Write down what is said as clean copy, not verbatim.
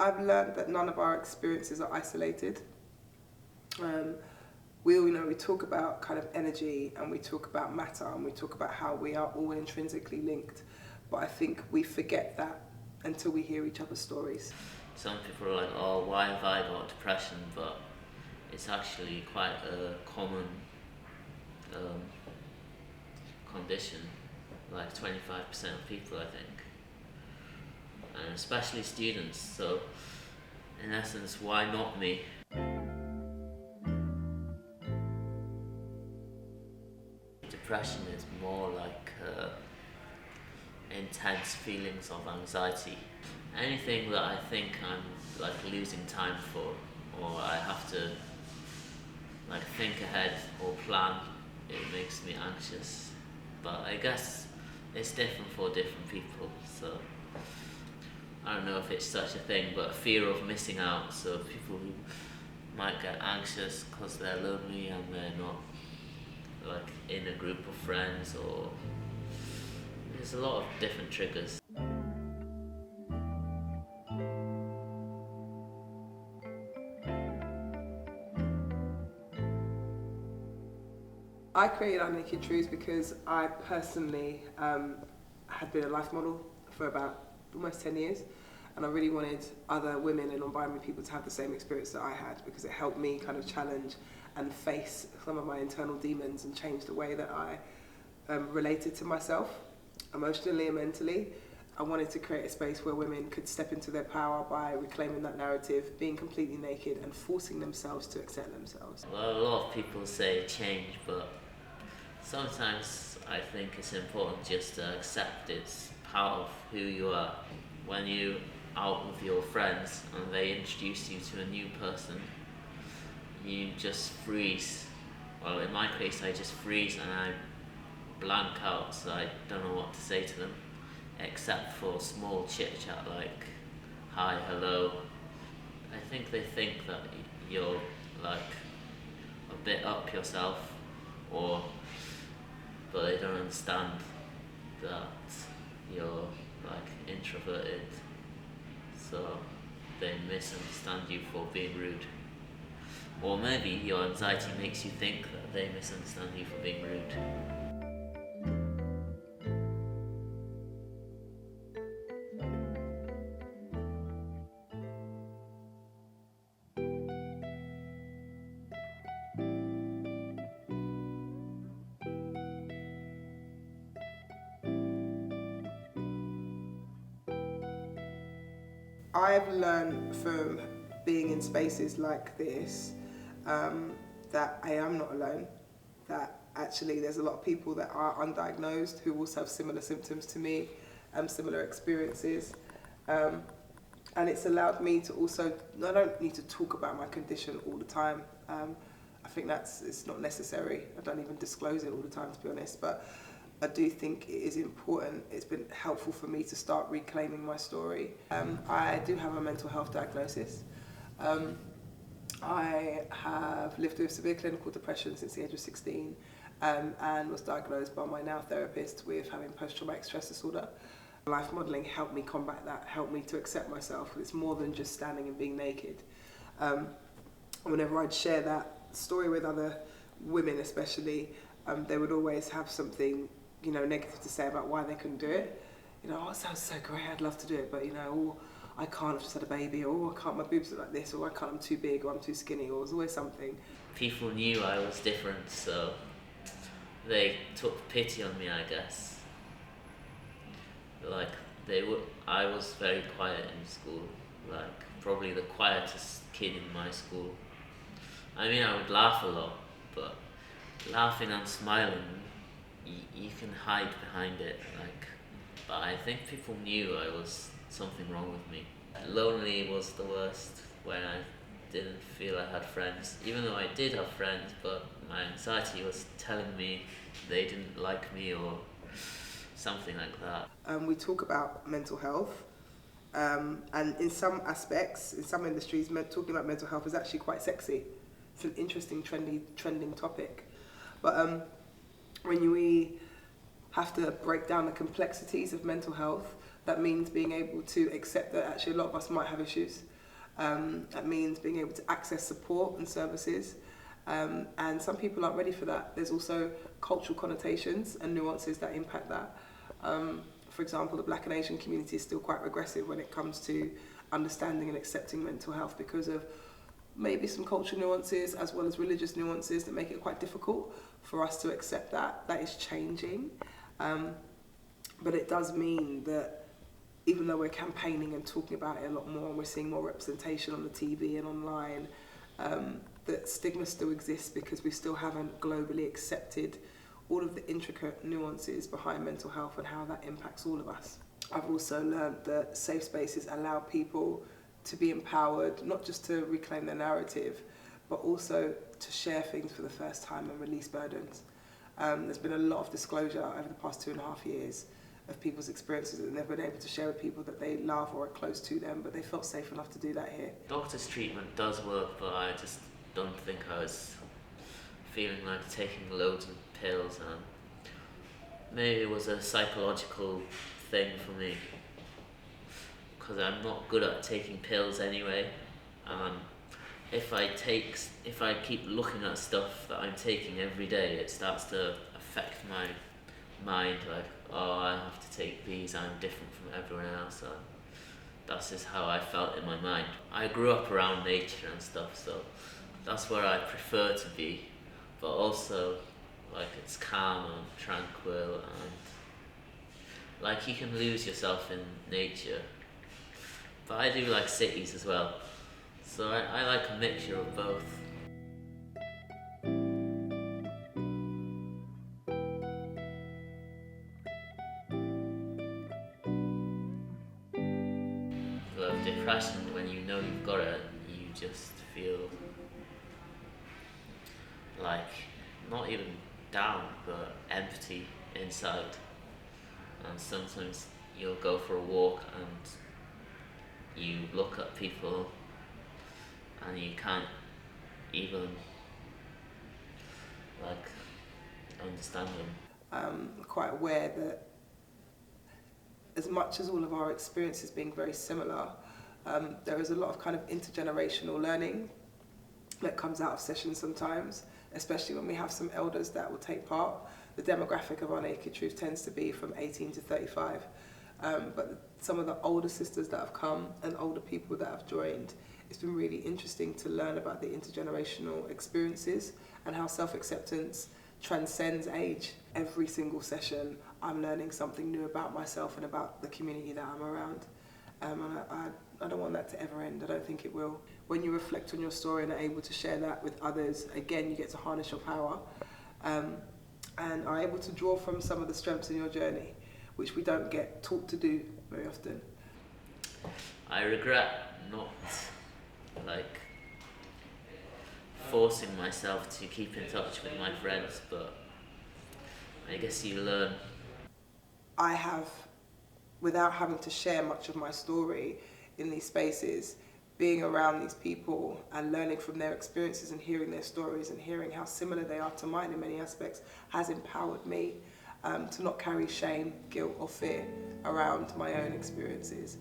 I've learned that none of our experiences are isolated. We all, we talk about kind of energy, and we talk about matter, and we talk about how we are all intrinsically linked. But I think we forget that until we hear each other's stories. Some people are like, oh, why have I got depression? But it's actually quite a common condition, like 25% of people, I think, and especially students. So in essence, why not me? Depression is more like intense feelings of anxiety. Anything that I think I'm like losing time for, or I have to like think ahead or plan, it makes me anxious. But I guess it's different for different people, so I don't know if it's such a thing, but fear of missing out. So people who might get anxious because they're lonely and they're not like in a group of friends, or there's a lot of different triggers. I created Naked Truths because I personally had been a life model for about almost 10 years, and I really wanted other women and non-binary people to have the same experience that I had, because it helped me kind of challenge and face some of my internal demons and change the way that I related to myself emotionally and mentally. I wanted to create a space where women could step into their power by reclaiming that narrative, being completely naked and forcing themselves to accept themselves. Well, a lot of people say change, but sometimes I think it's important just to accept it's part of who you are. When you're out with your friends and they introduce you to a new person, you just freeze. Well, in my case, I just freeze and I blank out, so I don't know what to say to them, except for small chit chat like hi, hello. I think they think that you're like a bit up yourself, but they don't understand that you're like introverted, so they misunderstand you for being rude. Or maybe your anxiety makes you think that they misunderstand you for being rude. I've learned from being in spaces like this that I am not alone, that actually there's a lot of people that are undiagnosed who also have similar symptoms to me, similar experiences. And it's allowed me to also, I don't need to talk about my condition all the time. I think it's not necessary. I don't even disclose it all the time, to be honest, but I do think it is important. It's been helpful for me to start reclaiming my story. I do have a mental health diagnosis. I have lived with severe clinical depression since the age of 16, and was diagnosed by my now therapist with having post-traumatic stress disorder. Life modelling helped me combat that, helped me to accept myself. It's more than just standing and being naked. Whenever I'd share that story with other women especially, they would always have something negative to say about why they couldn't do it. Oh, it sounds so great, I'd love to do it, but or I can't, I've just had a baby, or I can't, my boobs look like this, or I can't, I'm too big, or I'm too skinny, or there's always something. People knew I was different, so they took pity on me, I guess. Like, I was very quiet in school, like probably the quietest kid in my school. I mean, I would laugh a lot, but laughing and smiling, you can hide behind it, but I think people knew I was something wrong with me. Lonely was the worst, when I didn't feel I had friends, even though I did have friends, but my anxiety was telling me they didn't like me or something like that. We talk about mental health, and in some aspects, in some industries, talking about mental health is actually quite sexy. It's an interesting, trending topic. But when we have to break down the complexities of mental health. That means being able to accept that actually a lot of us might have issues. That means being able to access support and services. And some people aren't ready for that. There's also cultural connotations and nuances that impact that. For example, the Black and Asian community is still quite regressive when it comes to understanding and accepting mental health because of maybe some cultural nuances as well as religious nuances that make it quite difficult for us to accept that. That is changing. But it does mean that even though we're campaigning and talking about it a lot more and we're seeing more representation on the TV and online, that stigma still exists because we still haven't globally accepted all of the intricate nuances behind mental health and how that impacts all of us. I've also learned that safe spaces allow people to be empowered, not just to reclaim their narrative, but also to share things for the first time and release burdens. There's been a lot of disclosure over the past 2.5 years of people's experiences that they've been able to share with people that they love or are close to them, but they felt safe enough to do that here. Doctor's treatment does work, but I just don't think I was feeling like taking loads of pills, and maybe it was a psychological thing for me because I'm not good at taking pills anyway. If I keep looking at stuff that I'm taking every day, it starts to affect my mind, like, oh, I have to take these, I'm different from everyone else. And that's just how I felt in my mind. I grew up around nature and stuff, so that's where I prefer to be, but also like it's calm and tranquil, and like you can lose yourself in nature. But I do like cities as well, so I like a mixture of both. With depression, when you know you've got it, you just feel like not even down, but empty inside. And sometimes you'll go for a walk and you look at people and you can't even like understand them. I'm quite aware that as much as all of our experiences being very similar, there is a lot of kind of intergenerational learning that comes out of sessions sometimes, especially when we have some elders that will take part. The demographic of our Naked Truth tends to be from 18 to 35. But some of the older sisters that have come and older people that have joined, it's been really interesting to learn about the intergenerational experiences and how self-acceptance transcends age. Every single session, I'm learning something new about myself and about the community that I'm around. And I don't want that to ever end. I don't think it will. When you reflect on your story and are able to share that with others, again, you get to harness your power and are able to draw from some of the strengths in your journey, which we don't get taught to do very often. I regret not forcing myself to keep in touch with my friends, but I guess you learn. I have, without having to share much of my story in these spaces, being around these people and learning from their experiences and hearing their stories and hearing how similar they are to mine in many aspects has empowered me to not carry shame, guilt or fear around my own experiences.